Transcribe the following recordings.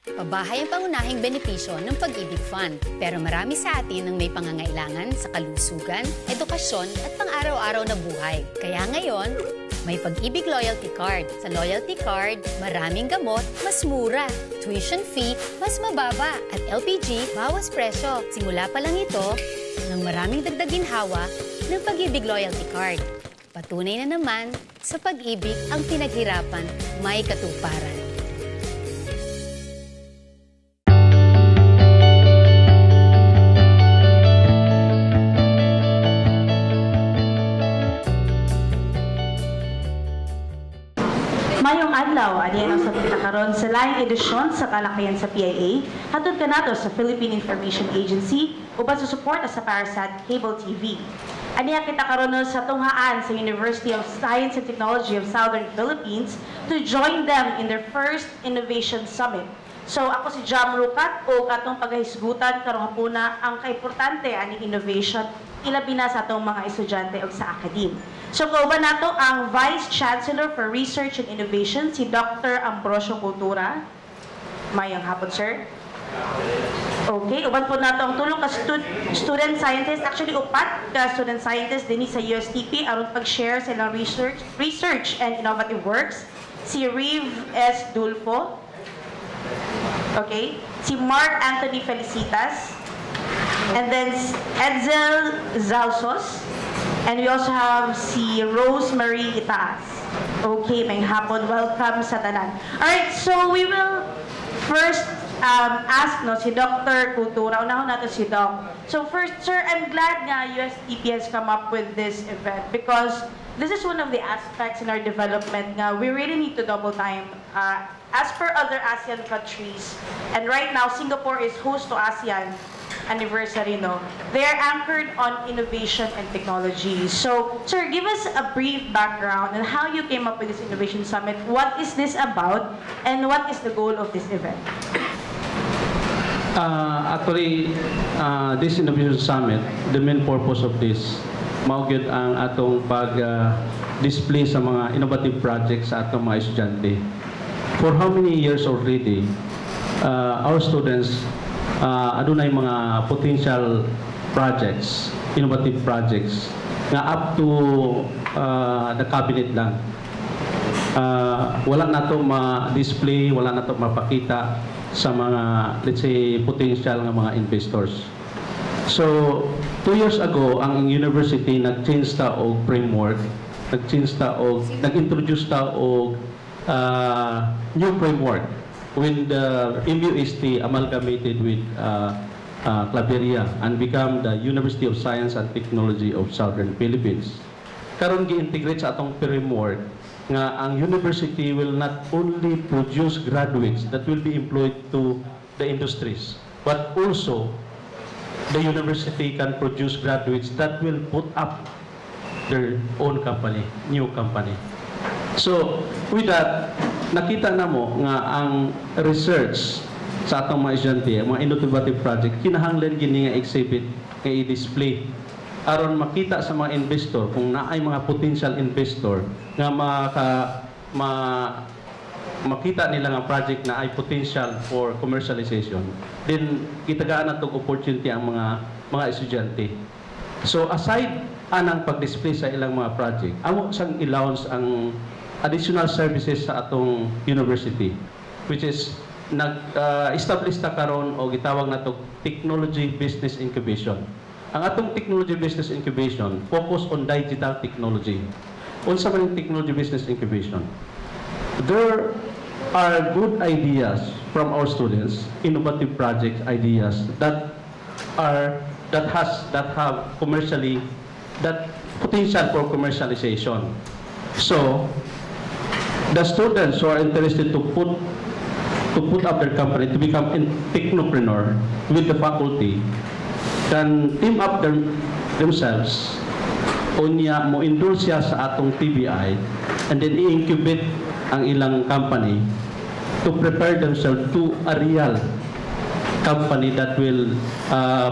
Pabahay ang pangunahing benepisyo ng Pag-ibig Fund. Pero marami sa atin ang may pangangailangan sa kalusugan, edukasyon at pang-araw-araw na buhay. Kaya ngayon, may Pag-ibig Loyalty Card. Sa Loyalty Card, maraming gamot, mas mura. Tuition fee, mas mababa. At LPG, bawas presyo. Simula pa lang ito, ng maraming dagdag ginhawa ng Pag-ibig Loyalty Card. Patunay na naman, sa pag-ibig ang pinaghirapan may katuparan. Mayong adlaw, adiyan sa karon sa laing edisyon sa Talakayan sa PIA, hatod kanato sa Philippine Information Agency uban sa suporta sa Parasat Cable TV. Aniya kita karon sa tunghaan sa University of Science and Technology of Southern Philippines to join them in their first Innovation Summit. So ako si Jam Rukat o katong paghisgutan karong hapuna ang kaimportante ani innovation ilabi na sa atong mga estudyante o sa academe. So kauban nato ang Vice Chancellor for Research and Innovation si Dr. Ambrosio Cultura. Mayang hapon, sir. Okay, uban po nato ang tulong ka student scientist, actually upat ka student scientist din sa USTP aron pag-share sa ilang research and innovative works. Si Reeve S. Dulfo. Okay, si Mark Anthony Felicitas, and then Edsel Zalsos, and we also have si Rosemary Itaas. Okay, may hapon, welcome sa tanan. Alright, so we will first ask si Dr. Cultura. Unahon natin si Doc. So first, sir, I'm glad nga USTP has come up with this event because this is one of the aspects in our development nga we really need to double time. As per other ASEAN countries, and right now Singapore is host to ASEAN anniversary, no? They're anchored on innovation and technology. So, sir, give us a brief background on how you came up with this Innovation Summit. What is this about, and what is the goal of this event? Actually, this Innovation Summit, the main purpose of this, maugid ang atong pag-display sa mga innovative projects sa atong mga estudyante. For how many years already, our students adunay mga potential projects, innovative projects nga up to the cabinet lang. Wala na to ma-display, wala na to mapakita sa mga, let's say, potential nga mga investors. So, 2 years ago, ang university nag-change ta og framework, nag-introduce ta og new framework when the MUST amalgamated with Claveria and become the University of Science and Technology of Southern Philippines. Karon gi-integrate sa atong framework nga ang university will not only produce graduates that will be employed to the industries, but also the university can produce graduates that will put up their own company, new company. So, with that, nakita na mo nga ang research sa atong mga estudyante, mga innovative project, kinahanglan gini nga exhibit, nga i-display aron makita sa mga investor kung naay mga potential investor nga makita nila nga project na ay potential for commercialization. Then kitagaan na tong opportunity ang mga estudyante. So aside anang pag-display sa ilang mga project, amo sang i-launch ang additional services sa atong university, which is nag-establish ta karon o gitawag na to Technology Business Incubation. Ang atong Technology Business Incubation focus on digital technology. Unsa man ang Technology Business Incubation? There are good ideas from our students, innovative project ideas that have commercially that potential for commercialization. So the students who are interested to put up their company, to become a technopreneur with the faculty, can team up themselves, unya mo enroll siya sa atong TBI, and then i-incubate ang ilang company to prepare themselves to a real company that will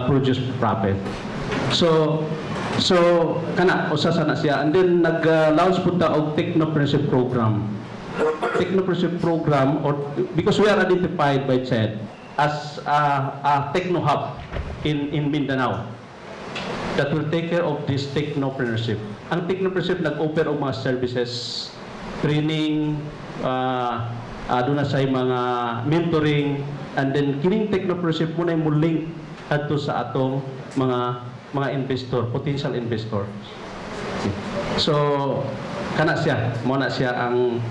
produce profit. So kana usa na siya, and then nag-launch po ta og technopreneurship program technopreneurship program, or because we are identified by CHED as a techno hub in Mindanao that will take care of this technopreneurship. Ang technopreneurship nag-offer of mga services, training, doon na sa mga mentoring, and then kining technopreneurship muna yung link ato sa atong mga investor, potential investor. So kana siya, mo na siya ang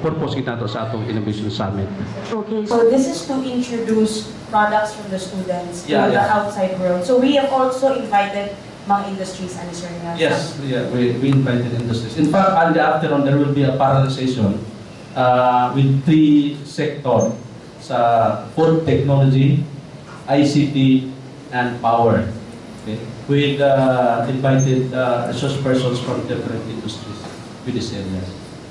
purpose kita to sa atong Innovation Summit. Okay, so this is to introduce products from the students to the outside world. So we have also invited mga industries, ano sir? Yes, we invited industries. In fact, on the afternoon, there will be a parallel session with 3 sectors sa food technology, ICT, and power. Okay? With invited resource persons from different industries with this area.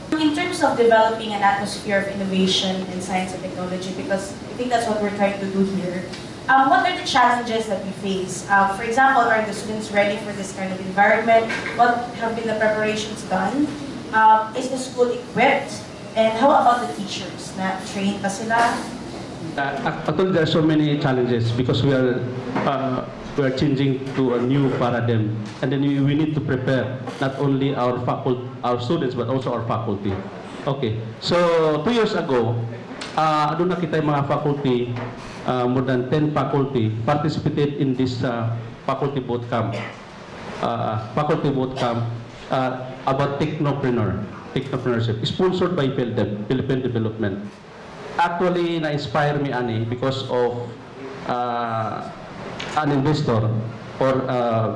In terms of developing an atmosphere of innovation in science and technology, because I think that's what we're trying to do here, what are the challenges that we face? For example, are the students ready for this kind of environment? What have been the preparations done? Is the school equipped? And how about the teachers? Na trained pa sila? Actually, there are so many challenges because we are changing to a new paradigm, and then we need to prepare not only our students but also our faculty. Okay, so 2 years ago, doon na kita yung mga faculty, more than 10 faculty participated in this faculty bootcamp about technopreneurship, sponsored by Philippine Development. Actually, na-inspire me ani because of an investor or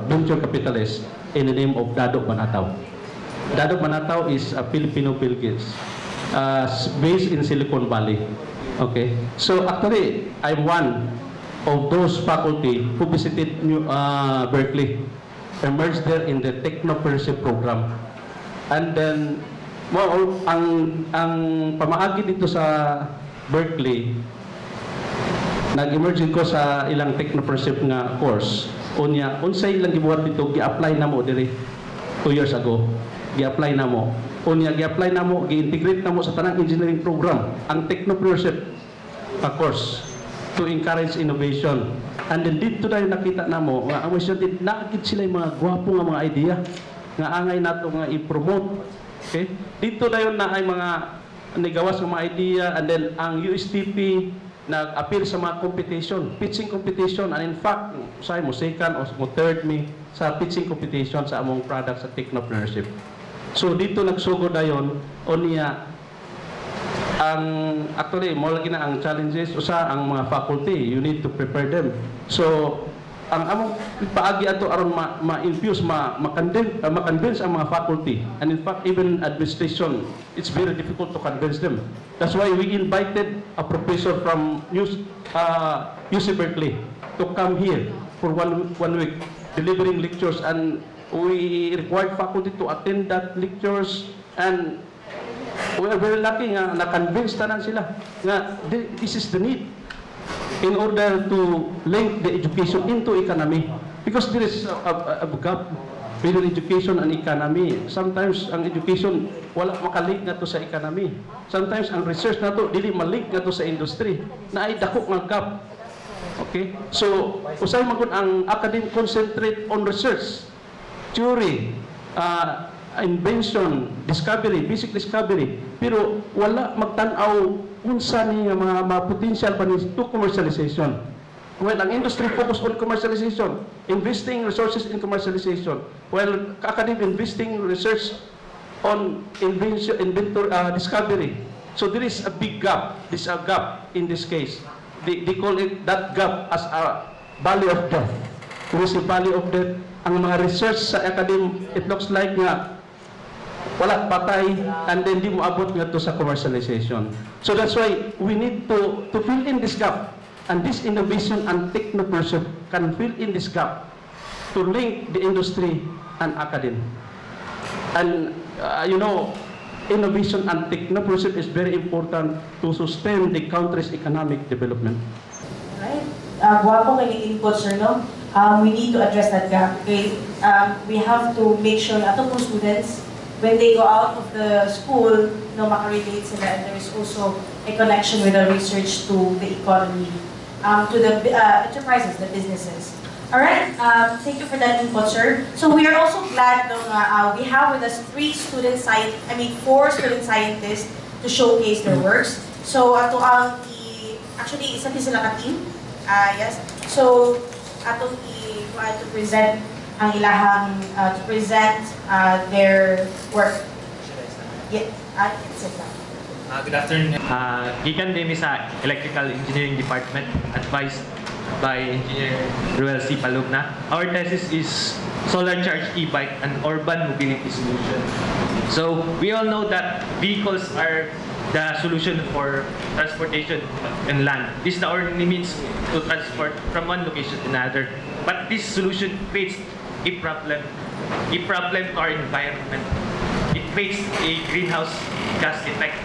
venture capitalist in the name of Dado Manataw. Dado Manataw is a Filipino Bill Gates, based in Silicon Valley. Okay, so actually, I'm one of those faculty who visited Berkeley, emerged there in the technopreneurship program, and then ang pamaagi dito sa Berkeley, nag-emerge ko sa ilang technopreneurship nga course. Unsay ilang gibuhat dito, gi-apply na mo diri 2 years ago. Gi-apply na mo. Gi-apply na mo, gi-integrate na mo sa tanang engineering program ang technopreneurship course to encourage innovation. And then dito tayo nakita na mo nga ang student nakakit sila yung mga gwapo nga mga idea nga angay nato nga i-promote. Okay? Dito tayo na ay mga nigawas ng mga idea, and then ang USTP nag-appeal sa mga competition, pitching competition, and in fact, say mo second o mo third me sa pitching competition sa among products sa technopreneurship. So dito nagsugod dayon niya ang actually mo lagi na ang challenges usa ang mga faculty, you need to prepare them. So ang among paagi ato aron ma-infuse ma-convince ang mga faculty, and in fact even administration, it's very difficult to convince them. That's why we invited a professor from UC Berkeley to come here for one week delivering lectures, and we required faculty to attend that lectures, and we are very lucky nga na-convince tanan sila nga this is the need in order to link the education into economy, because there is a gap between education and economy. Sometimes ang education wala makalink na to sa economy. Sometimes ang research na to dili malink na to sa industry. Na ay dako nga gap. Okay? So usay man kun ang academe concentrate on research, theory, invention, discovery, basic discovery, pero wala magtan-aw unsa ni mga potential pa ni to commercialization. Well, ang industry focus on commercialization, investing resources in commercialization, while academic investing research on invention, discovery. So there is a big gap. There is a gap in this case. They call it that gap as a valley of death. There is a valley of death. Ang mga research sa academe, it looks like nga wala patay, and then di mo abot nga to sa commercialization. So that's why we need to fill in this gap, and this innovation and technopreneurship can fill in this gap to link the industry and academe. And you know, innovation and technopreneurship is very important to sustain the country's economic development. Right. Guwapo nga yung input, sir, no? We need to address that gap. Okay? We have to make sure na itong students when they go out of the school, makarelate sila, and there is also a connection with the research to the economy, to the enterprises, the businesses. All right, thank you for that input, sir. So we are also glad that we have with us 4 student scientists to showcase their works. So ato ang actually isa din sila ka-team. Yes. So atong to present ang ilahang to present their work. Yeah, good afternoon. Gikan din mi sa Electrical Engineering Department, advised by Engineer Ruel C. Palugna. Our thesis is Solar Charge E-Bike, an urban mobility solution. So we all know that vehicles are the solution for transportation and land. This is the only means to transport from one location to another. But this solution creates a problem to our environment. It creates a greenhouse gas effect,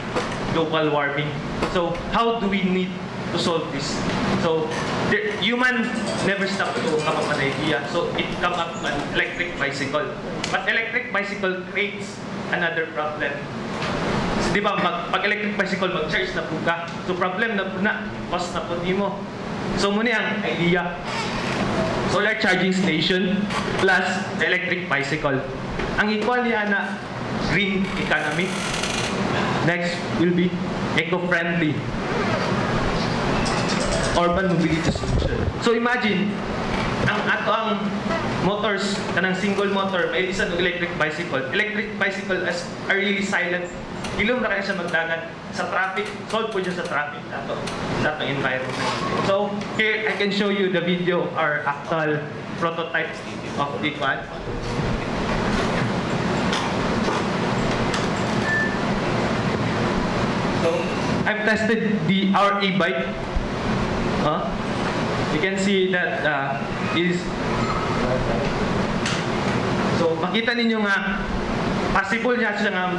global warming. So how do we need to solve this? So human never stop to come up with an idea. So it come up an electric bicycle. But electric bicycle creates another problem. So, di ba, pag electric bicycle, mag-charge na po ka. So problem na po na, cost na po mo. So muna ang idea. Solar charging station plus electric bicycle. Ang equal niya na green economy. Next will be eco-friendly urban mobility solution. So imagine, ang motors, kanang single motor, may isang electric bicycle. Electric bicycle are really silent. Ilum na kaya siya magdagan sa traffic, solve po dyan sa traffic sa environment. So here I can show you the video or actual prototype of the quad. So I've tested our e-bike. You can see that is so makita ninyo nga possible niya siya nga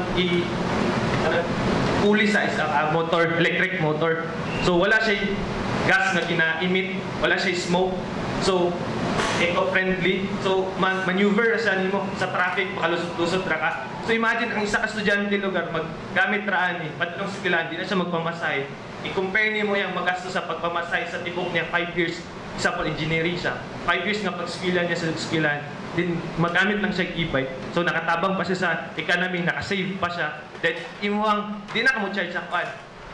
pulley sa motor, electric motor. So wala siya gas na kina-emit, wala siya smoke. So eco-friendly. So maneuver sa nimo sa traffic, makalusot-lusot ra ka. So imagine ang isa ka estudyante lugar maggamit raan patlong eskwelahan, di na siya magpamasahe. I-compare niyo mo yung magastos sa pagpamasahe sa tibok niya 5 years, isa po engineering siya. 5 years nga pag-skillan niya sa skillan, din magamit lang siya e-bike. So nakatabang pa siya sa economy, nakasave pa siya. Then imuhang di na ka mo charge sa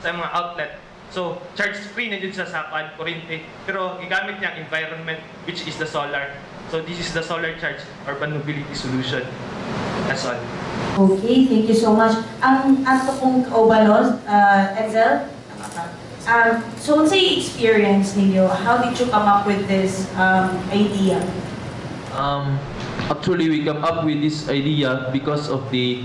mga outlet. So charge free na dyan sa kuryente. Pero gigamit niya ang environment, which is the solar. So this is the solar charge urban mobility solution. That's all. Okay, thank you so much. Ang ato pong kaubalos, Edsel, so what's the experience ninyo? How did you come up with this idea? Actually, we come up with this idea because of the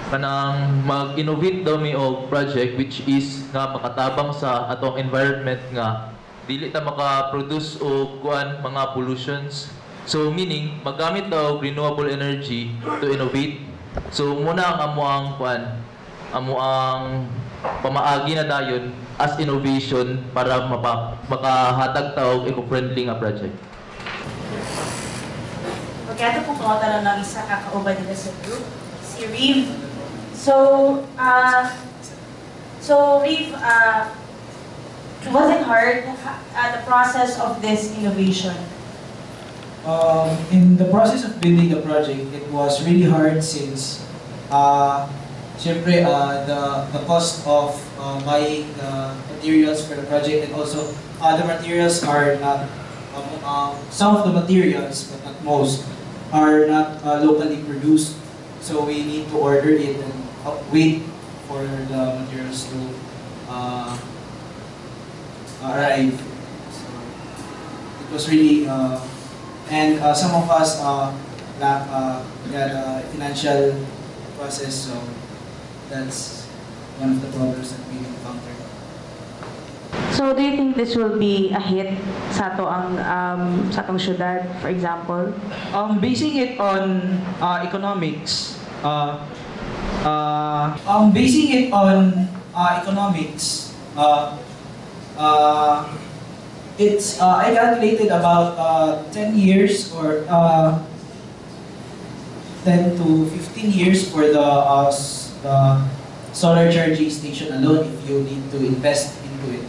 kanang mag-innovate daw mi og project which is nga makatabang sa atong environment nga dili ta maka-produce og mga pollutions. So meaning magamit daw renewable energy to innovate. So muna ang amuang pamaagi na dayon as innovation para makahatag ta og eco-friendly nga project. Okay, ato pong pangalan ng isa kakauban nila sa group, si Reeve. So Reeve, was it hard the process of this innovation? In the process of building the project, it was really hard since syempre, the cost of buying the materials for the project and also the materials are not, some of the materials, but not most, are not locally produced. So we need to order it and wait for the materials to arrive. So it was really, and some of us had a financial process, so that's one of the problems that we encountered. So do you think this will be a hit sa atong syudad, for example? Basing it on economics, it's I calculated about 10 years or 10 to 15 years for the solar charging station alone if you need to invest into it.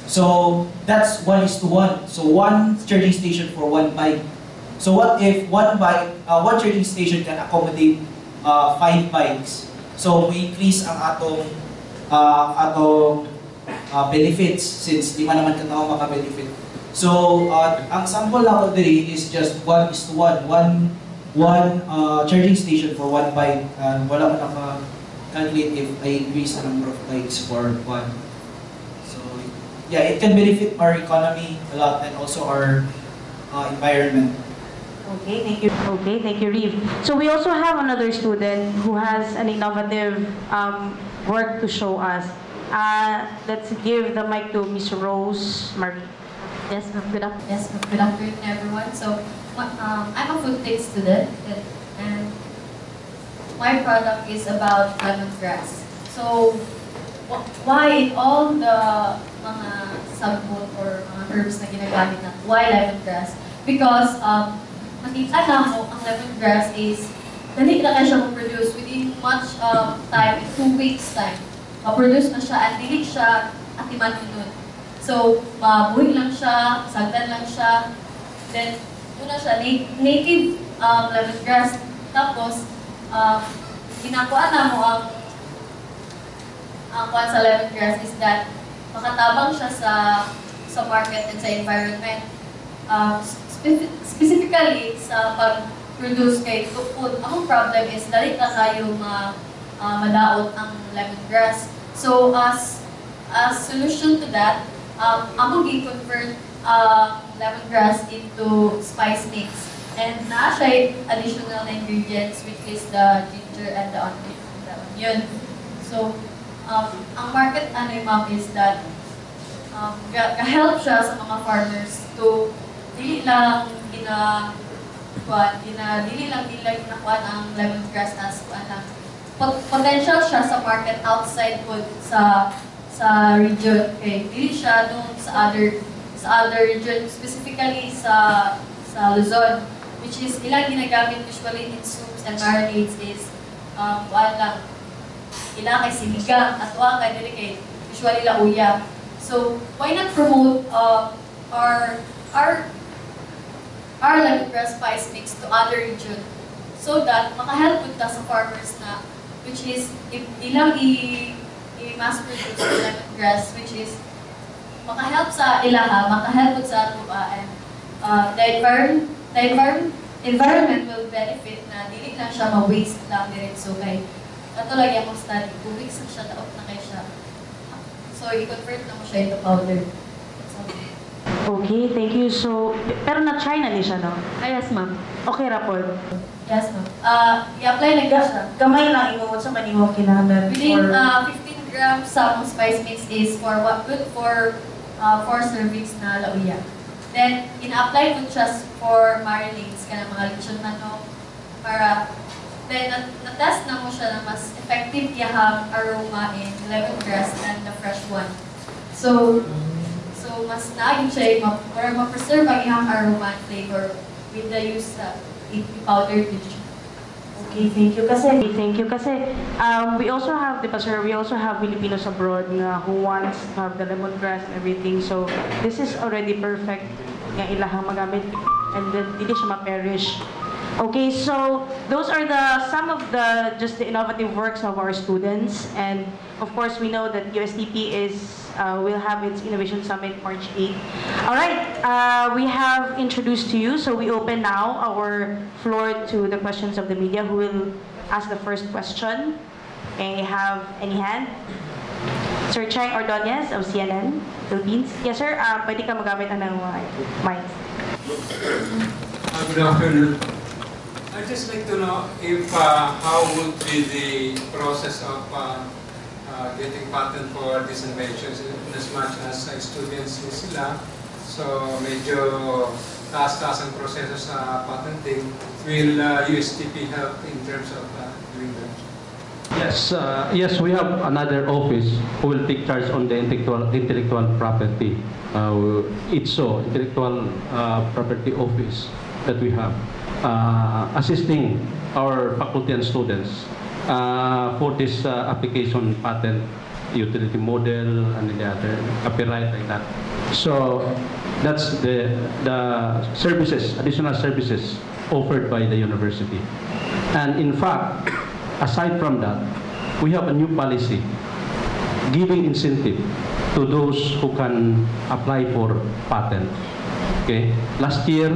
So that's 1:1. So one charging station for one bike. So what if one charging station can accommodate 5 bikes? So we increase ang atong benefits since 5 naman ka tao maka-benefit. So ang sample lang ko diri is just 1:1. One charging station for one bike, and wala man naka-calculate if I increase the number of bikes for one. So yeah, it can benefit our economy a lot and also our environment. Okay, thank you. Okay, thank you, Reeve. So we also have another student who has an innovative work to show us. Let's give the mic to Miss Rose Marie. Yes, ma'am. Good afternoon, everyone. So, I'm a food tech student, and my product is about lemongrass. So, why all the mga sabon or mga herbs na ginagamit natin? Why lemongrass? Because makita na mo ang lemongrass is dali na siya ma-produce within much time, in 2 weeks time. Ma-produce na siya at dili siya atiman nun. So, mabuhay lang siya, sagdan lang siya. Then, una siya, native lemongrass. Tapos, ginakuha na mo ang kuha sa lemongrass is that makatabang siya sa market and sa environment. Specifically, sa pag-produce kay food, ang problem is dali na kayo madaot ang lemongrass. So, as solution to that, I'm going to convert lemongrass into spice mix. And na siya additional ingredients which is the ginger and the onion. So, ang market ma'am is that ka-help siya sa mga farmers to dili lang ginakuha ang lemongrass as lang. Potential siya sa market outside food sa region. Okay, dili siya doon sa other region, specifically sa Luzon, which is ilang ginagamit usually in soups and marinades is ilang kay sinigang at kay dili kay usually lauya. So why not promote our lemongrass spice mix to other region so that makahelp with sa farmers na, which is if ilang mass produce the lemongrass, which is makahelp sa ilaha, makahelp sa ato and the environment will benefit na dili lang siya ma-waste lang diretso kay katulad yung study 2 weeks na siya taot na kay siya, so i-convert na mo siya into powder. Okay, thank you. So, pero na-try na niya siya, no? Yes, ma'am. Okay, rapod. Yes, ma'am. I-apply na siya. Gamay lang imong sa manimo kinahanglan Within 15 grams sa spice mix is for what good for 4 servings na lauya. Then in-apply ko just for marinades kana mga lechon manok para then na-test na mo siya na mas effective yahang aroma in lemongrass than the fresh one. So mas naagin siya para ma-preserve ang iyang aroma and flavor with the use of powdered lechon. Okay, thank you. Kasi we also have, di ba sir, we also have Filipinos abroad na who wants to have the lemongrass and everything. So this is already perfect nga ilahang magamit and then dili siya ma-perish. Okay, so those are some of the innovative works of our students, and of course we know that USTP will have its Innovation Summit March 8. All right, we have introduced to you, so we open now our floor to the questions of the media. Who will ask the first question? May I have any hand? Sir Chang Ordonez of CNN Philippines. Yes, sir. Pwede ka magamit ng mic. Good afternoon. I'd just like to know if how would be the process of getting patent for these inventions, as much as students sila. So medyo taas-taas ang proseso sa patenting. Will USTP help in terms of doing that? Yes, we have another office who will take charge on the intellectual property. ITSO, Intellectual Property Office that we have, assisting our faculty and students for this application patent, utility model, and the other copyright like that. So that's the services, additional services offered by the university. And in fact, aside from that, we have a new policy giving incentive to those who can apply for patent. Okay. Last year,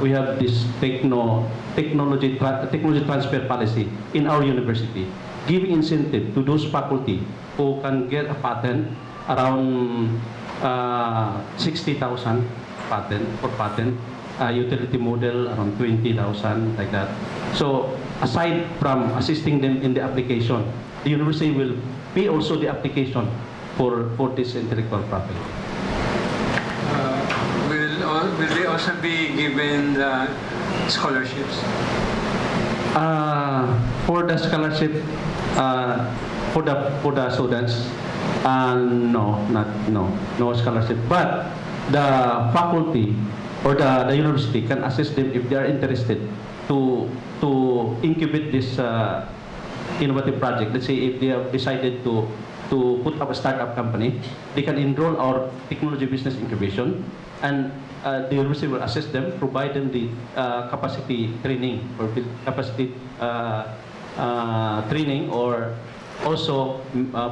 we have this technology transfer policy in our university, giving incentive to those faculty who can get a patent around 60,000 patent, utility model around 20,000 like that. So aside from assisting them in the application, the university will pay also the application for this intellectual property. Will they also be given scholarships? For the scholarship, for the students, no scholarship. But the faculty or the university can assist them if they are interested to incubate this innovative project. Let's say if they have decided to put up a startup company, they can enroll our technology business incubation, and the university will assist them, provide them the capacity training or capacity training, or also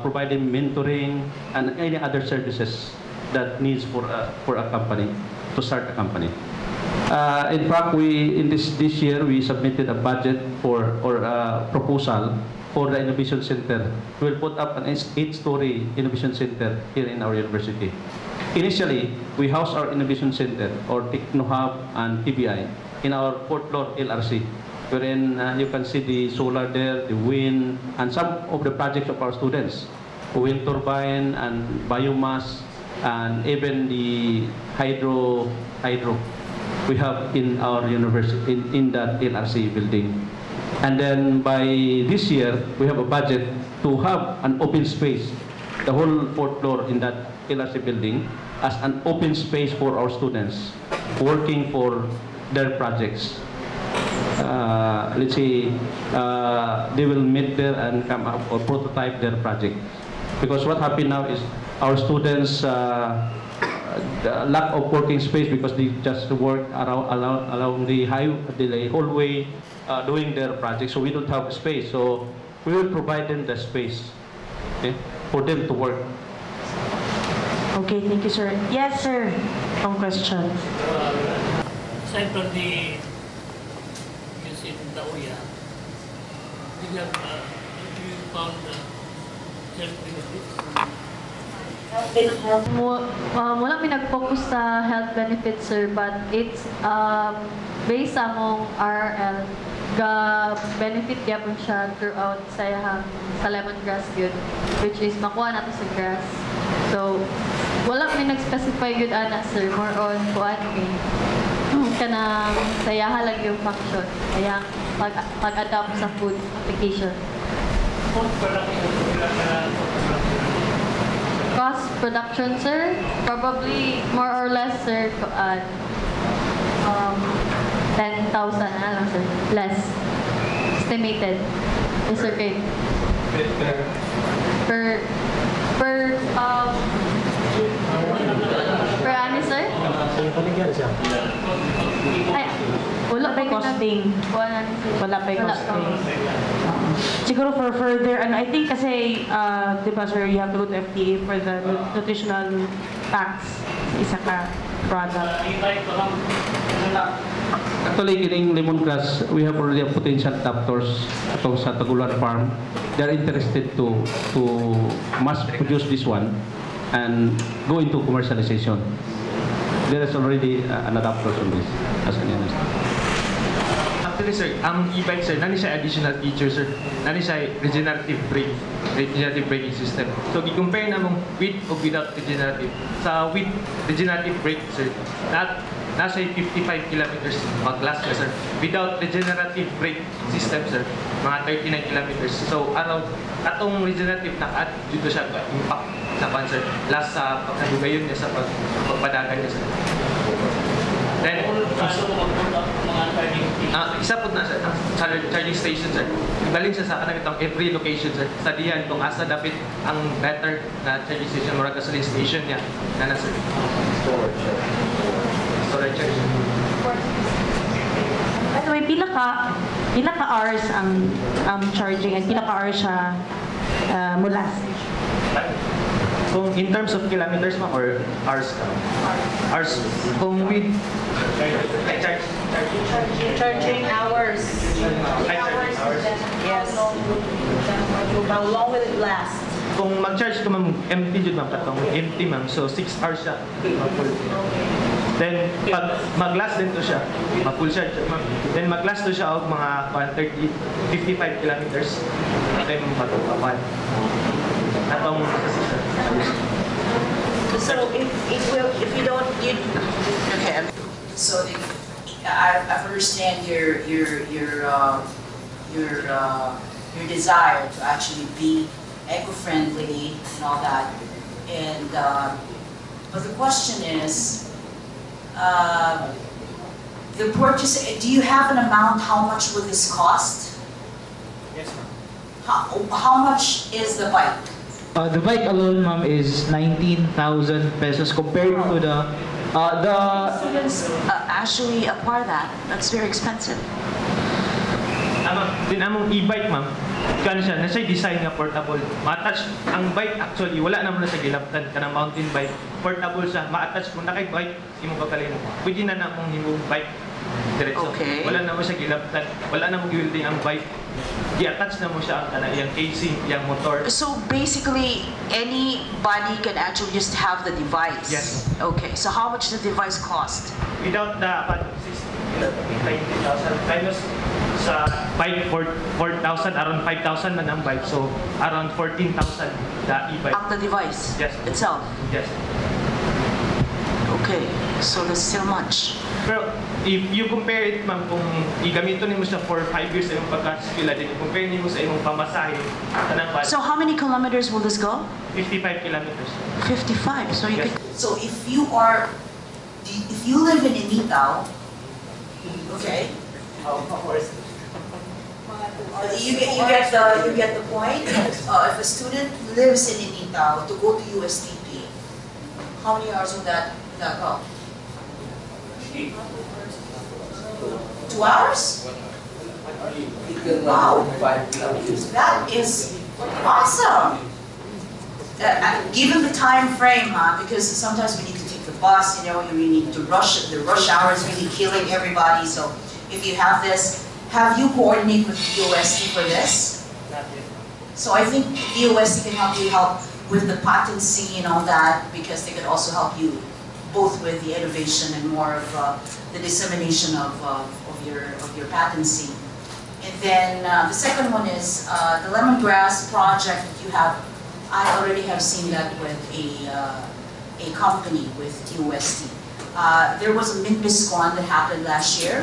provide them mentoring and any other services that needs for a company to start a company. In fact, in this year we submitted a budget or a proposal for the innovation center. We will put up an 8-story innovation center here in our university. Initially, we house our innovation center or Techno Hub and TBI in our 4th floor LRC, wherein you can see the solar there, the wind, and some of the projects of our students, wind turbine and biomass, and even the hydro we have in our university in that LRC building. And then by this year, we have a budget to have an open space, the whole 4th floor in that LRC building, as an open space for our students working for their projects. Let's say they will meet there and come up or prototype their project. Because what happened now is our students lack of working space because they just work along the hallway doing their project. So we don't have space. So we will provide them the space, okay, for them to work. Okay, thank you, sir. Yes, sir. Some questions. Aside from the use in the OYA, do you found health benefits? Wala may nag-focus sa health benefits, sir, but it's based sa mong RL. Ga-benefit gyapon siya throughout sa lemongrass yun, which is makuha nato sa grass. So, wala may nag-specify yun, sir, more on kuan kanang sayaha lang yung function, kaya pag-adapt sa food application. Cost production, sir, probably more or less, sir, 10,000 lang, sir, less estimated. Yes, sir, okay. Per ano, sir? Ay, wala pa costing. Wala pa costing. Siguro for further, I think kasi, di ba, sir, you have to go to FDA for the nutritional facts sa isa ka product. Actually, kining lemongrass, we have already potential adapters atong sa Tagulan Farm. They are interested to mass produce this one and go into commercialization. There is already an adapter on this as an industry. Actually, sir, ang e-bike, sir, nani siya additional feature, sir. Nani siya regenerative braking system. So, i-compare namong with o without regenerative. Sa with regenerative brake, sir, nasa 55 kilometers mag-last ka, sir. Without regenerative brake system, sir, mga 39 kilometers. So, atong regenerative naka-add dito siya impact sa pan, sir. Last sa pagkadugayon niya sa pagpadagan niya, sir. Then, Isa po na sa charging station, sir. Galing siya sa kanang itong every location, sir. Sa diyan, kung asa dapat ang better na charging station, mura gasoline station niya. Na nasa storage charge. By the way, pila ka hours ang charging and pila ka hours siya mula? Kung in terms of kilometers ma or hours ka? Hours. Kung with Charging hours. Yes. How long will it last? kung mag-charge ko ma'am, empty jud ma'am katong empty ma'am. So 6 hours siya. Then pag mag-last din to siya, ma-full charge ma'am. Then mag-last to siya og mga 55 kilometers. Okay ma'am pag-apan. Atong So if you don't okay. So I understand your desire to actually be eco-friendly and all that, and but the question is, the purchase. Do you have an amount? How much will this cost? Yes, ma'am. How much is the bike? The bike alone, ma'am, is 19,000 pesos compared to the Students actually acquire that. That's very expensive. Din among e-bike ma'am, kano siya, nasa design nga portable. Ma-attach ang bike actually, wala naman na sa gilaptan kanang mountain bike. Portable siya, ma-attach mo na kay bike, imo bakalin. Pwede na namong himong bike diretso. Okay. Wala na mo siya gilaptan, wala na mo gilaptan ang bike. I-attach na mo siya ang iyang casing, iyang motor. So basically, anybody can actually just have the device. Yes. Okay. So how much does the device cost? Without the 90,000 minus sa bike 4,000, around 5,000 man ang bike. So around 14,000 the e-bike. The device. Yes. Itself. Yes. Okay. So that's still much. Pero if you compare it ma'am, kung igamito nimo siya for 5 years sa imong pagka-skilla, din compare nimo sa imong pamasahe kanang bus. So how many kilometers will this go? 55 kilometers. 55. So you Yes. could. So if you live in Initaw, okay. You get the point. If a student lives in Initaw to go to USTP, how many hours would that go? 2 hours? Wow, that is awesome. Given the time frame, because sometimes we need to take the bus, you need to rush. The rush hour is really killing everybody. So if you have this, have you coordinate with UST for this? So I think UST can help you with the patency and all that, because they could also help you both with the innovation and more of the dissemination of your patency. And then the second one is the lemongrass project that you have. I already have seen that with a company with UST. There was a Minbiscuan that happened last year,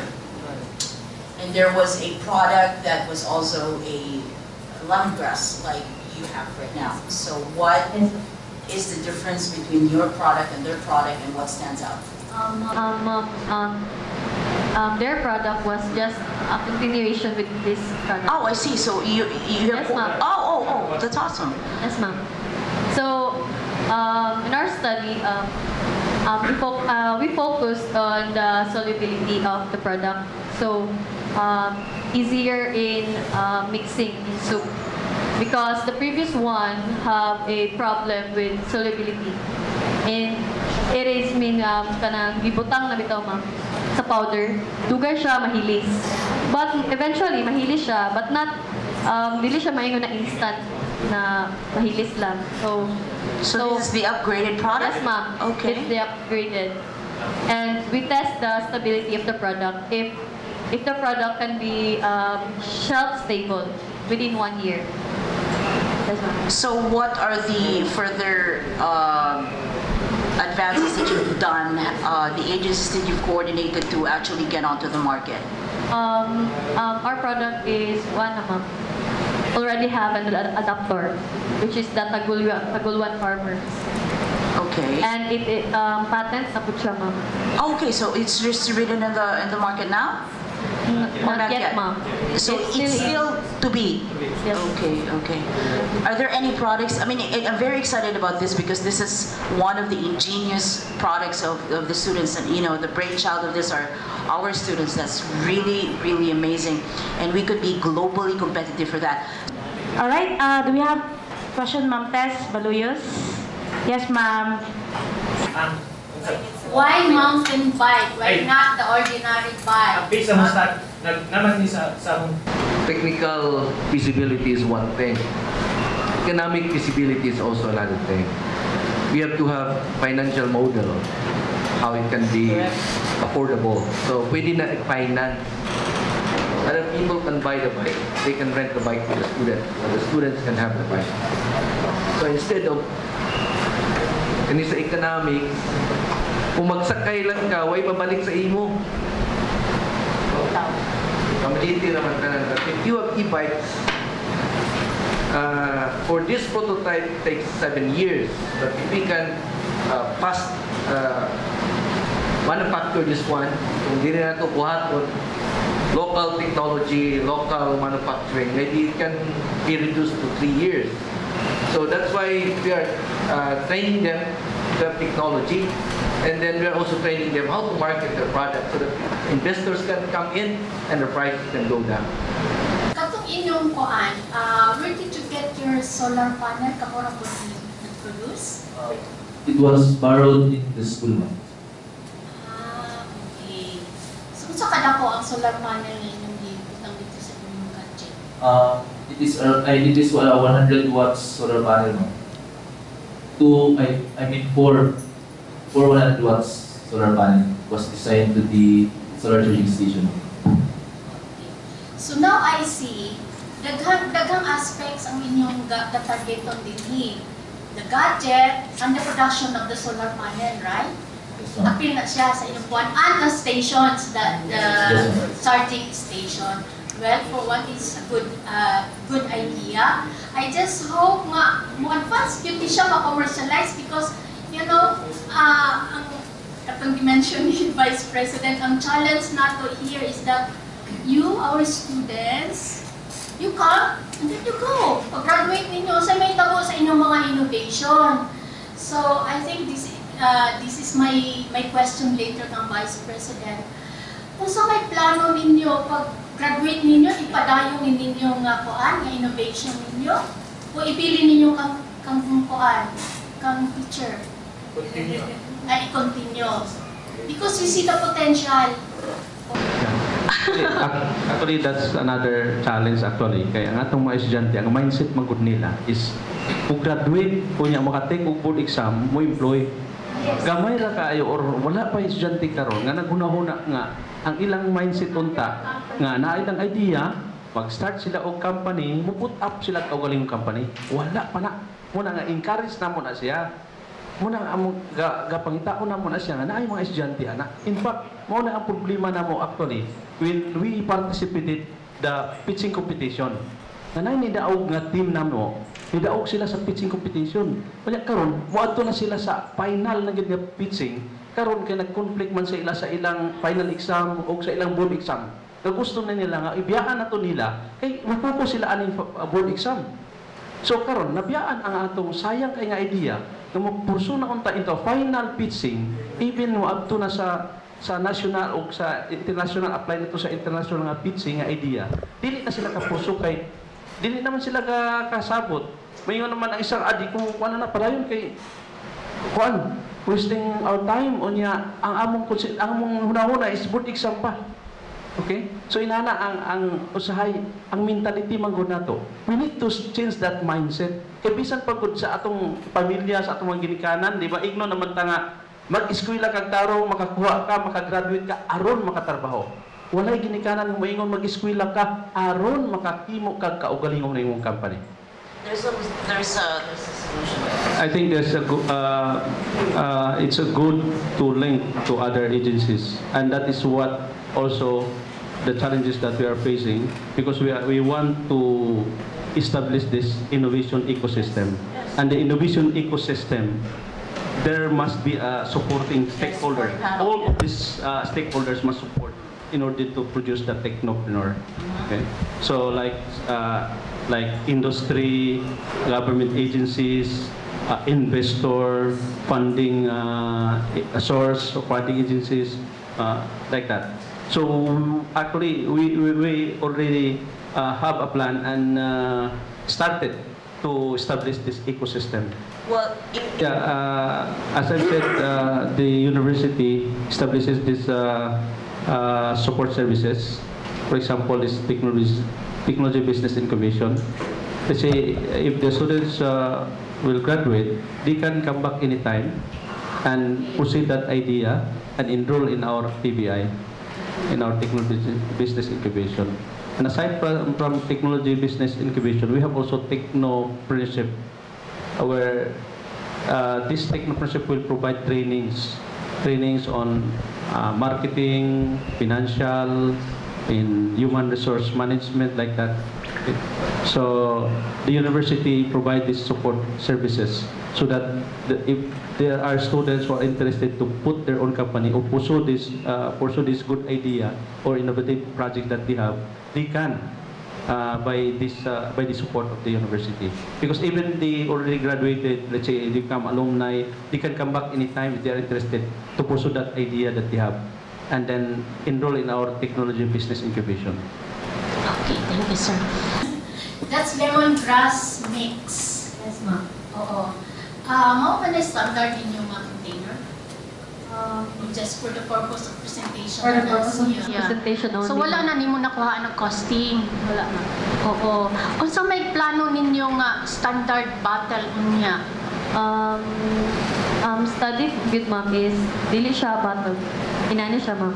and there was a product that was also a lemongrass like you have right now. So what is the difference between your product and their product, and what stands out? Their product was just a continuation with this product. Oh, I see. So you have. Yes, ma'am. Oh, that's awesome. Yes, ma'am. So in our study, we focused on the solubility of the product. So easier in mixing in soup. Because the previous one have a problem with solubility, and it is kanang gibutang na bitaw ma'am sa powder, dugay siya mahilis. But eventually mahilis siya, but not dili siya maingon na instant na mahilis lang. So this is the upgraded product? Yes, ma'am. Okay. It's the upgraded, and we test the stability of the product. If the product can be shelf stable within 1 year. So what are the further advances that you've done, the agencies that you've coordinated to actually get onto the market? Our product is already have an adapter, which is the Tagulwan farmer. Okay. And it patents na po siya, ma'am. Okay, so it's distributed in the market now? Not yet, ma'am. So it's still to be. Yes. Okay. Are there any products? I mean, I'm very excited about this because this is one of the ingenious products of the students, and the brainchild of this are our students. That's really, really amazing, and we could be globally competitive for that. All right, do we have question, Ma'am Tess Baluyos? Yes, ma'am. Why mountain bike? Why not the ordinary bike? Based on start, naman ni sa Technical feasibility is one thing. Economic feasibility is also another thing. We have to have financial model, how it can be affordable. So pwede na finance. Other people can buy the bike. They can rent the bike to the student. So the students can have the bike. So instead of sa economics, kung magsakay lang ka, way pabalik sa imo. Kamaliti naman ka lang. If you have e-bikes, for this prototype, it takes 7 years. But if we can fast manufacture this one, kung hindi na ito buhaton, local technology, local manufacturing, maybe it can be reduced to 3 years. So that's why we are training them to have technology, and then we are also training them how to market their product so that investors can come in and the prices can go down. Katong inyong kuan, where did you get your solar panel? Kamura po nag-produce? It was borrowed in the school. Okay. So, sa kadako ang solar panel na inyong gibutang dito sa inyong gadget? It is 100 watts solar panel. For 100 watts solar panel was designed to the solar charging station. So now I see daghang aspects ang inyong targeton dinhi. The gadget and the production of the solar panel, right? Appeal na siya sa inyong kuan and the stations, the charging station. Well, for one, it's a good idea. I just hope nga mo advance beauty siya ma-commercialize because ang katong dimension ni Vice President, ang challenge nato here is that you, our students, you come and then you go. Pag-graduate ninyo, sa may tabo sa inyong mga innovation. So I think this is my question later ng Vice President. Kung sa may plano ninyo, pag-graduate ninyo, ipadayon ninyo nga kuan, nga innovation ninyo, o ipili ninyo kang teacher. Ay, continue. Because we see the potential. Actually, that's another challenge actually. Kaya ang atong mga estudyante, ang mindset magud nila is kung graduate, kung niya makatake og board exam, mo employ. Gamay ra kaayo or wala pa estudyante karon nga naghunahuna nga ang ilang mindset unta nga naay lang idea, mag-start sila og company, mo put up sila og galing company. Wala pa na. Muna nga encourage na mo na siya. Muna among gapangitaon na mo na siya nga naay mga estudyante ana. In fact, mo na ang problema na mo actually when we participated the pitching competition. Nanay ni daog nga team namo, nidaog sila sa pitching competition. Kanya karon, moadto na sila sa final na gid nga pitching. Karon kay nag-conflict man sa ilang final exam o sa ilang board exam. Gusto na nila nga ibiyaan nato nila kay mapokus sila aning board exam. So karon nabiyaan ang atong sayang kay nga idea nga magpursu na unta into final pitching, even mo adto na sa national o sa international, apply nito sa international nga pitching nga idea. Dili na sila kapursu kay dili naman sila kasabot. Mayon naman ang isang adi kung kuan na padayon kay kuan wasting our time unya ang among hunahuna is board exam pa. Okay? So inana ang usahay, ang mentality man gud nato. We need to change that mindset. Kay bisan pagod sa atong pamilya, sa atong mga ginikanan, di ba? Igno naman ta nga mag-eskwela kag tarong makakuha ka, makagraduate ka aron makatrabaho. Walay ginikanan mo ingon mag-eskwela ka aron makakimo kag kaugalingon ng imong company. There's a solution. I think it's a good to link to other agencies, and that is what also the challenges that we are facing, because we want to establish this innovation ecosystem, and the innovation ecosystem there must be a supporting stakeholder. All of these stakeholders must support. in order to produce the technopreneur. Okay, so like industry, government agencies, investor, funding source, funding agencies, like that. So actually, we already have a plan and started to establish this ecosystem. Well, As I said, the university establishes this support services. For example, this technology business incubation. Let's say if the students will graduate, they can come back anytime and proceed that idea and enroll in our TBI, in our technology business incubation. And aside from technology business incubation, we have also technopreneurship, where this technopreneurship will provide trainings on marketing, financial, in human resource management, like that. So the university provides these support services so that if there are students who are interested to put their own company or pursue this good idea or innovative project that they have, they can by the support of the university. Because even they already graduated, let's say they become alumni, they can come back anytime if they are interested to pursue that idea that they have, and then enroll in our technology business incubation. Okay, thank you, sir. That's lemongrass mix. Yes, ma'am. Oo. Mao ba na standard inyong mga container? Just for the purpose of presentation. For the purpose of Yeah. presentation only. So wala na nimo nakuha ng costing. Wala na. Oo. Unsa may plano ninyong standard bottle unya? Study with ma'am is dili siya bottle. Inani siya ma'am.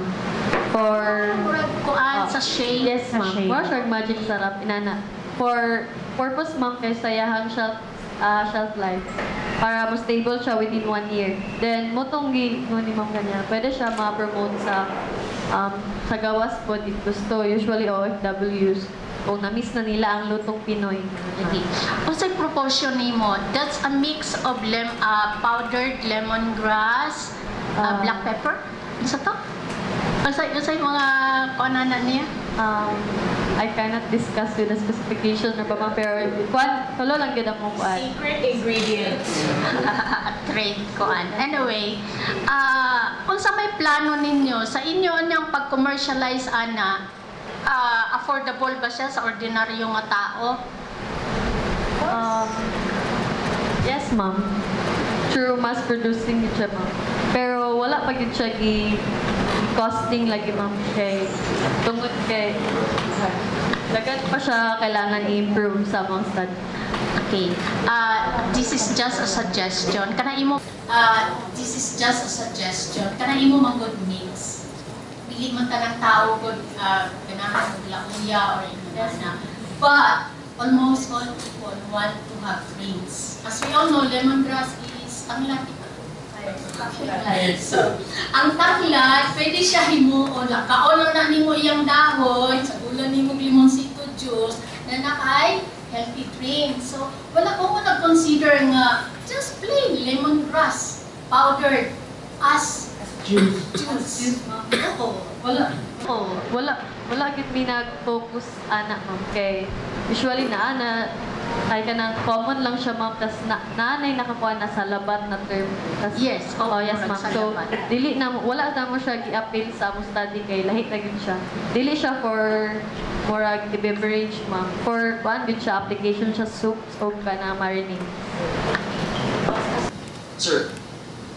For kuan sa shade. Yes ma'am. More sure magic sarap inana. For purpose ma'am kay sayahang shelf life. Para mas stable siya within 1 year. Then motong ni ma'am kanya. Pwede siya ma-promote sa gawas po if gusto. Usually OFWs. Kung na-miss na nila ang lutong Pinoy. Okay. Unsay proportion nimo? That's a mix of powdered lemongrass, black pepper. Unsa to? Unsay mga kuanana niya? I cannot discuss with the specification na ba ma'am, pero tulo lang gid mo kuan. Secret ingredients. Trade kuan. Anyway, unsa may plano ninyo sa inyo niyang pag-commercialize ana? Affordable ba siya sa ordinaryong mga tao? Yes, ma'am. True, mass producing siya, ma'am. Pero wala pa gid siya costing lagi, ma'am. Tungkol kay dagat pa siya kailangan i-improve sa mga study. Okay. This is just a suggestion. Kana imo manggod mix. Dili man tanang tao gud ganahan og lauya or inana. But almost all people want to have drinks. As we all know, lemongrass is ang laki. So, ang taklat, pwede siya himuon. Kaon na nimo iyang dahon, sa ulan nimo limonsito juice, na nakay healthy drink. So, wala ko nag-consider nga just plain lemongrass powdered as juice. Wala gid mi nag-focus ana, ma'am. Kay usually ay kanang common lang siya, ma'am, tas naanay nakakuha na sa labat na term. Yes, yes, ma'am. So dili na wala na mo siya gi-appeal sa mo study kay lahi na gid siya. Dili siya for murag beverage, ma'am. For kuan gid siya application siya soup kana marinade. Sir,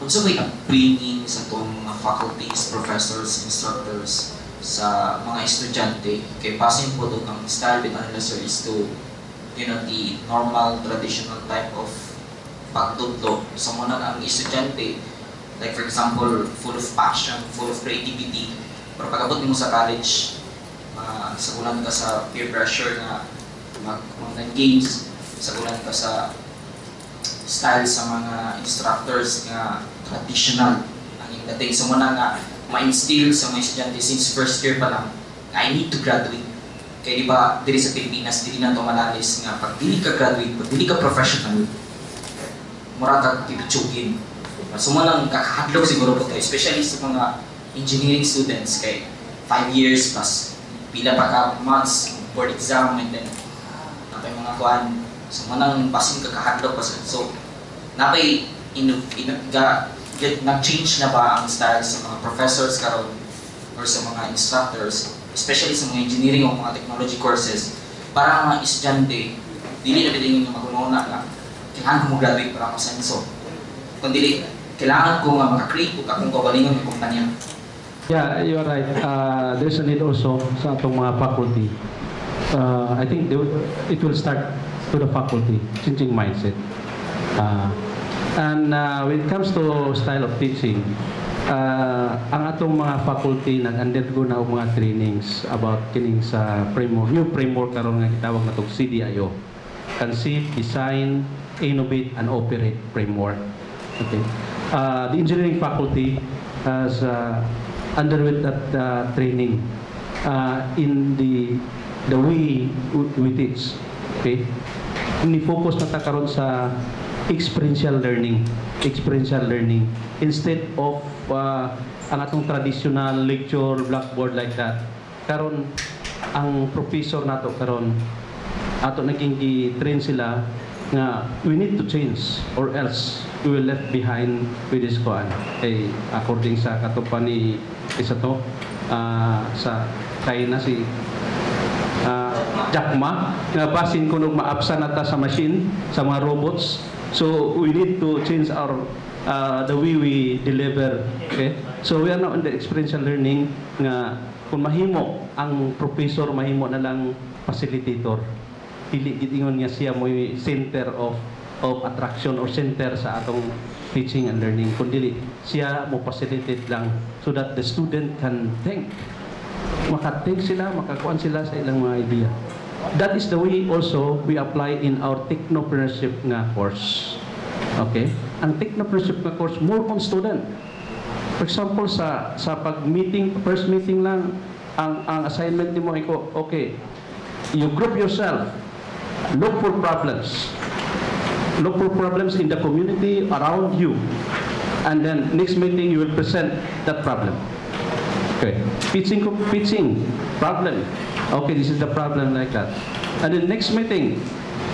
unsa may upbringing sa itong mga faculties, professors, instructors sa mga estudyante? Kay basin po doon ang style with nila, sir, is to, the normal, traditional type of pagtudlo. Sa muna ang estudyante, like for example, full of passion, full of creativity. Pero pag-abot mo sa college, sagulan ka sa peer pressure na mag-games, sagulan ka sa style sa mga instructors nga traditional ang dating sa muna nga ma-instill sa mga estudyante since first year pa lang I need to graduate. Kaya di ba diri sa Pilipinas dili na to malalis nga pag dili ka graduate, pag dili ka professional mura ka tibitsugin. So mo lang kakahadlok siguro po tayo, especially sa mga engineering students kay 5 years plus pila pa ka months board exam and then napay mga kuan so manang basin kakahadlok pa so napay nag-change na ba ang style sa mga professors karon or sa mga instructors especially sa mga engineering o mga technology courses para ang mga estudyante dili na bilingin nga mag-una lang kailangan ko mo-graduate para ako sa inso kundi kailangan ko nga maka-create o akong kabalingon ng kumpanya. Yeah, you're right. There's a need also sa atong mga faculty. I think it will start to the faculty, changing mindset. And when it comes to style of teaching, ang atong mga faculty nag-undergo na og mga trainings about kining sa framework, new framework karon nga gitawag na tong CDIO. Conceive, Design, Innovate, and Operate framework. Okay. The engineering faculty has underwent that training in the way we teach. Okay. Ni-focus na ta karon sa experiential learning instead of ang atong traditional lecture blackboard like that. Karon ang professor nato karon ato naging gi-train sila nga we need to change or else we will left behind with this koan. According sa katupan ni isa to sa kay na si Jack Ma nga basin kuno maabsa nata sa machine sa mga robots so we need to change our the way we deliver. Okay, so we are now in the experiential learning nga kung mahimo ang professor mahimo na lang facilitator dili gitingon nga siya mo center of attraction or center sa atong teaching and learning kundi siya mo facilitate lang so that the student can think maka-think sila makakuan sila sa ilang mga idea. That is the way also we apply in our technopreneurship nga course. Okay, ang technopreneurship nga course more on student. For example sa pag-meeting first meeting lang ang assignment nimo iko okay you group yourself. Look for problems. Look for problems in the community around you. And then next meeting you will present that problem. Okay. Pitching problem. Okay, this is the problem like that. And then next meeting,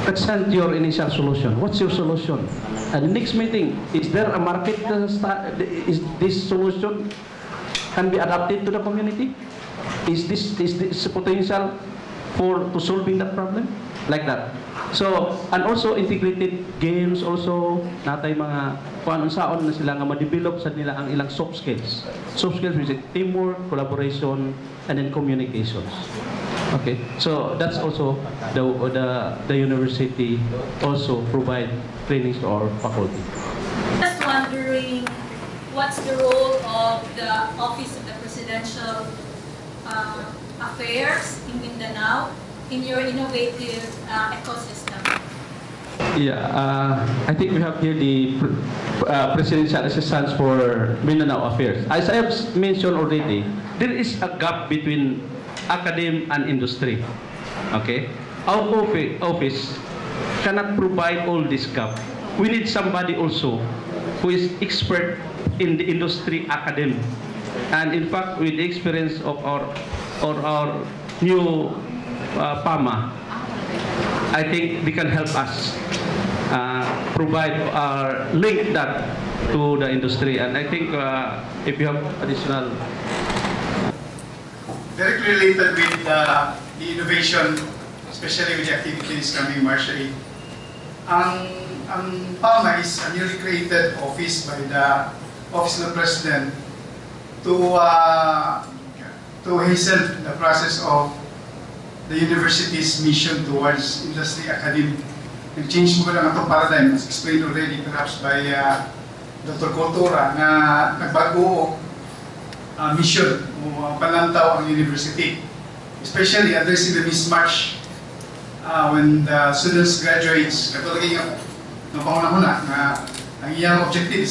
present your initial solution. What's your solution? And the next meeting, is there a market? Is this solution can be adapted to the community? Is this potential to solving that problem? Like that. So, and also integrated games also natay mga kuan unsaon na sila nga ma-develop sa nila ang ilang soft skills. Soft skills which is teamwork, collaboration, and then communications. Okay. So, that's also the university also provide trainings to our faculty. Just wondering what's the role of the Office of the Presidential Affairs in Mindanao in your innovative ecosystem? Yeah, I think we have here the Presidential Assistance for Mindanao Affairs. As I have mentioned already, there is a gap between academe and industry. Okay? Our office cannot provide all this gap. We need somebody also who is expert in the industry academe. And in fact, with the experience of our new PAMA, I think they can help us provide link that to the industry. And I think if you have additional directly related with the innovation, especially with the activities coming March 8. Ang PAMA is a newly created office by the Office of the President to hasten the process of the university's mission towards industry academic. Nag-change mo lang itong paradigm, as explained already perhaps by Dr. Cultura, na nagbago mission o panlantaw ang university, especially addressing the mismatch when the students graduates. Katulad yung pangunahuna na ang iyang objective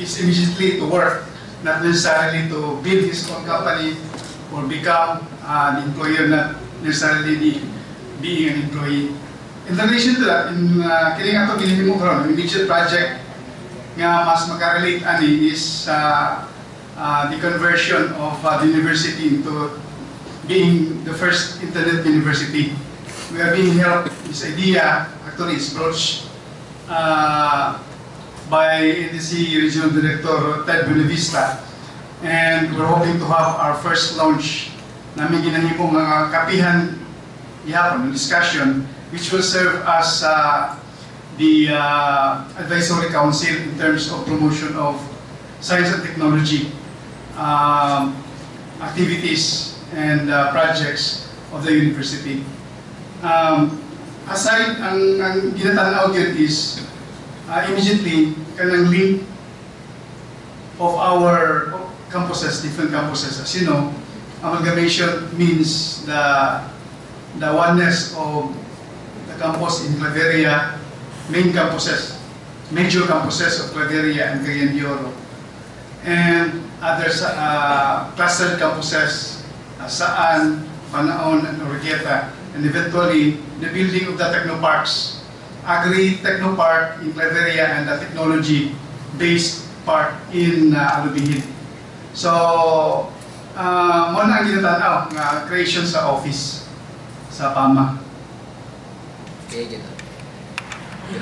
is immediately to work, not necessarily to build his own company or become an employer, not necessarily being an employee. In relation to that, in kining ato ginhimo karon, immediate project nga mas makarelate ani is the conversion of the university into being the first internet university. We are being helped. This idea actually is broached by NDC Regional Director Ted Buenavista, and we're hoping to have our first launch namin ginahimong mga kapihan ihapon, discussion, which will serve as the advisory council in terms of promotion of science and technology activities and projects of the university. Aside, ang ginatanaw yun is immediately kanang link of our campuses, different campuses. As you know, amalgamation means the oneness of the campus in Claveria, main campuses, major campuses of Claveria and Cagayan de Oro, and other clustered campuses, Saan, Panaon, and Orgueta, and eventually the building of the technoparks, Agri-Technopark in Claveria and the technology-based park in Alubihin. So, muna ang ginatanaw nga creation sa office sa PAMA. Okay, good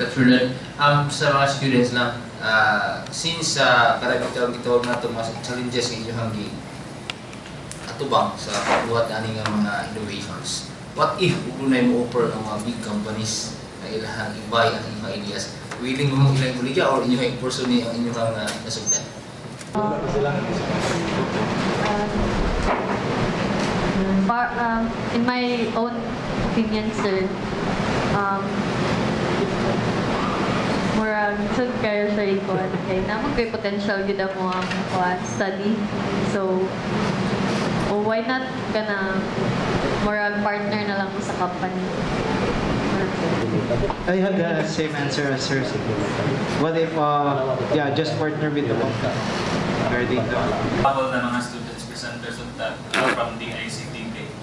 afternoon. Sa mga students lang, since karagitawang gitawag na itong mga challenges ng inyong atubang sa pagbuhat aning mga innovations, what if upunay mo offer ng mga big companies na ilang ibay ang inyong ideas? Willing mo ilang buligya or inyong person ni ang inyong nasugdan? In my own opinion, sir, murag sud kayo sa ikon kay namang kay potential gid mo ang study, so why not kana murag partner na lang mo sa company. I had the same answer as sir. What if just partner with the company regarding the couple na mga students presenters of that from the ICT.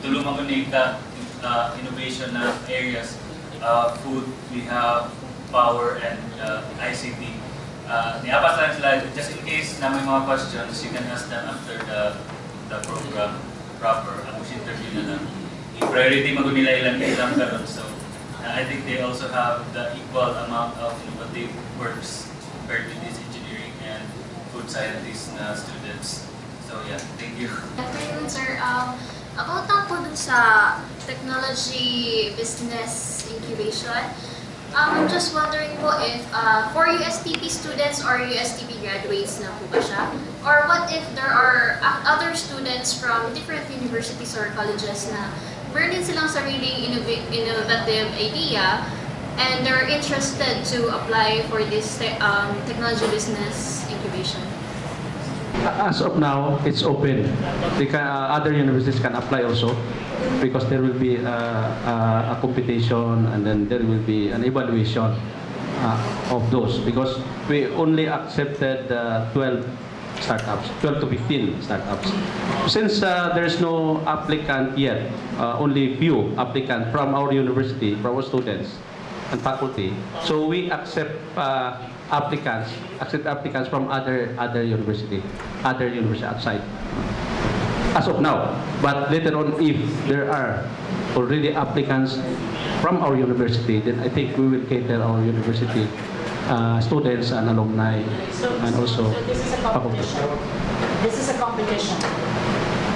Tulungan ko na innovation na areas, food, we have power, and ICT. Niapas lang sila, just in case na may mga questions, you can ask them after the program proper. Ang interview na lang. I-priority nila ilang ilang karon. So I think they also have the equal amount of innovative works compared to these engineering and food scientist students. So yeah, thank you. Afternoon, sir. About po dun sa technology business incubation, I'm just wondering po if for USTP students or USTP graduates na po ba siya? Or what if there are other students from different universities or colleges na meron din silang sariling innovative idea and they're interested to apply for this technology business incubation? As of now, it's open. Other universities can apply also, because there will be a competition and then there will be an evaluation of those. Because we only accepted 12 startups, 12 to 15 startups. Since there is no applicant yet, only few applicants from our university, from our students and faculty, so we accept applicants from other university outside. As of now, but later on, if there are already applicants from our university, then I think we will cater our university students and alumni, and also faculty. This is a competition.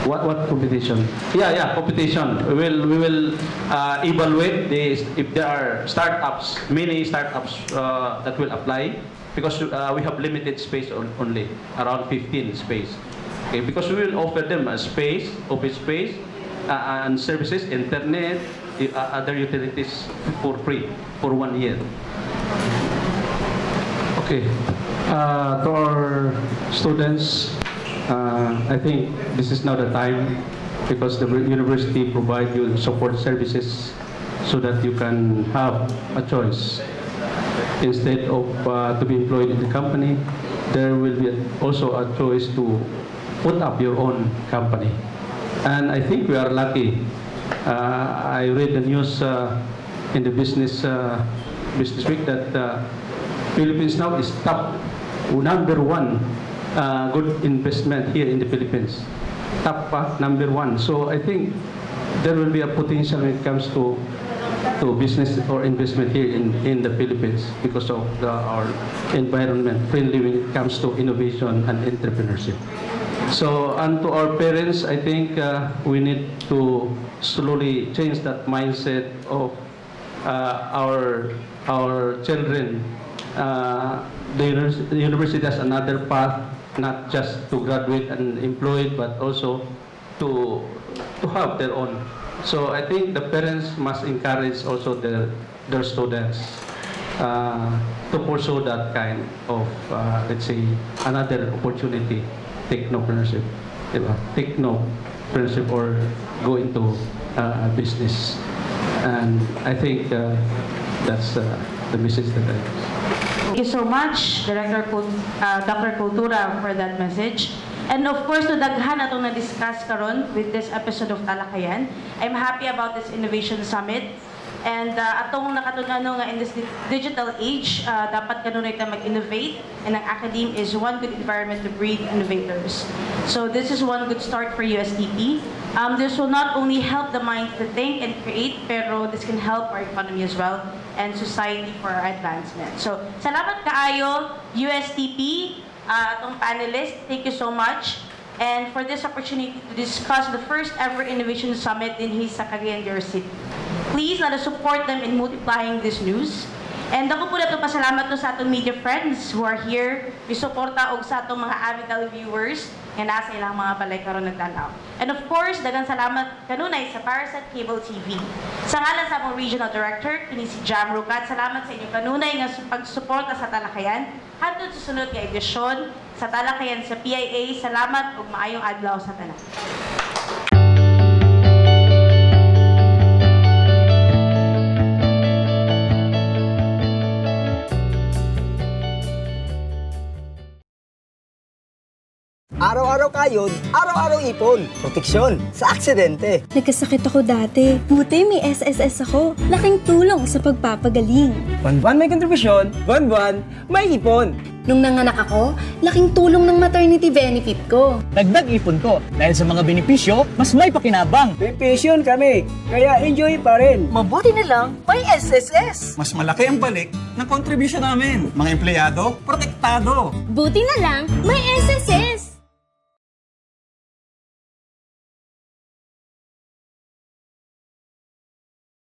What competition? Yeah, competition. We will evaluate this if there are startups, many startups that will apply, because we have limited space only, around 15 space. Okay, because we will offer them a space, office space, and services, internet, other utilities for free for 1 year. Okay, to our students, I think this is now the time, because the university provide you support services so that you can have a choice. Instead of to be employed in the company, there will be also a choice to put up your own company. And I think we are lucky. I read the news in the business week that Philippines now is top #1 good investment here in the Philippines. Top number 1. So I think there will be a potential when it comes to business or investment here in the Philippines because of our environment friendly when it comes to innovation and entrepreneurship. So, and to our parents, I think we need to slowly change that mindset of our children. The university has another path, not just to graduate and employed, but also to have their own. So I think the parents must encourage also their students to pursue that kind of, let's say, another opportunity, technopreneurship, technopreneurship, or go into business. And I think that's the message that I have. Thank you so much, Director Dr. Cultura, for that message. And of course, to daghan atong na-discuss karon with this episode of Talakayan. I'm happy about this Innovation Summit. And atong nakatungano nga in this digital age, dapat kanunay ta mag-innovate, and ang academe is one good environment to breed innovators. So this is one good start for USTP. This will not only help the mind to think and create, pero this can help our economy as well and society for our advancement. So salamat kaayo USTP, atong panelists. Thank you so much. And for this opportunity to discuss the first ever Innovation Summit in sa Cagayan de Oro City. Please let us support them in multiplying this news. And ako po na ito pasalamat to sa atong media friends who are here. Misuporta og sa atong mga avid televiewers nga nasa ilang mga balay karon nagtanaw. And of course, daghang salamat kanunay sa Parasat Cable TV. Sa ngalan sa among Regional Director, kini si Jam Rucat, salamat sa inyong kanunay nga pagsuporta sa Talakayan. Hantod sa sunod nga edisyon sa Talakayan sa PIA. Salamat ug maayong adlaw sa tanan. Araw-araw kayod, araw-araw ipon. Proteksyon sa aksidente. Nagkasakit ako dati. Buti may SSS ako. Laking tulong sa pagpapagaling. Buwan-buwan may kontribusyon, buwan-buwan may ipon. Nung nanganak ako, laking tulong ng maternity benefit ko. Dagdag ipon ko dahil sa mga benepisyo, mas may pakinabang. May pension kami, kaya enjoy pa rin. Mabuti na lang, may SSS. Mas malaki ang balik ng kontribusyon namin. Mga empleyado, protektado. Buti na lang, may SSS.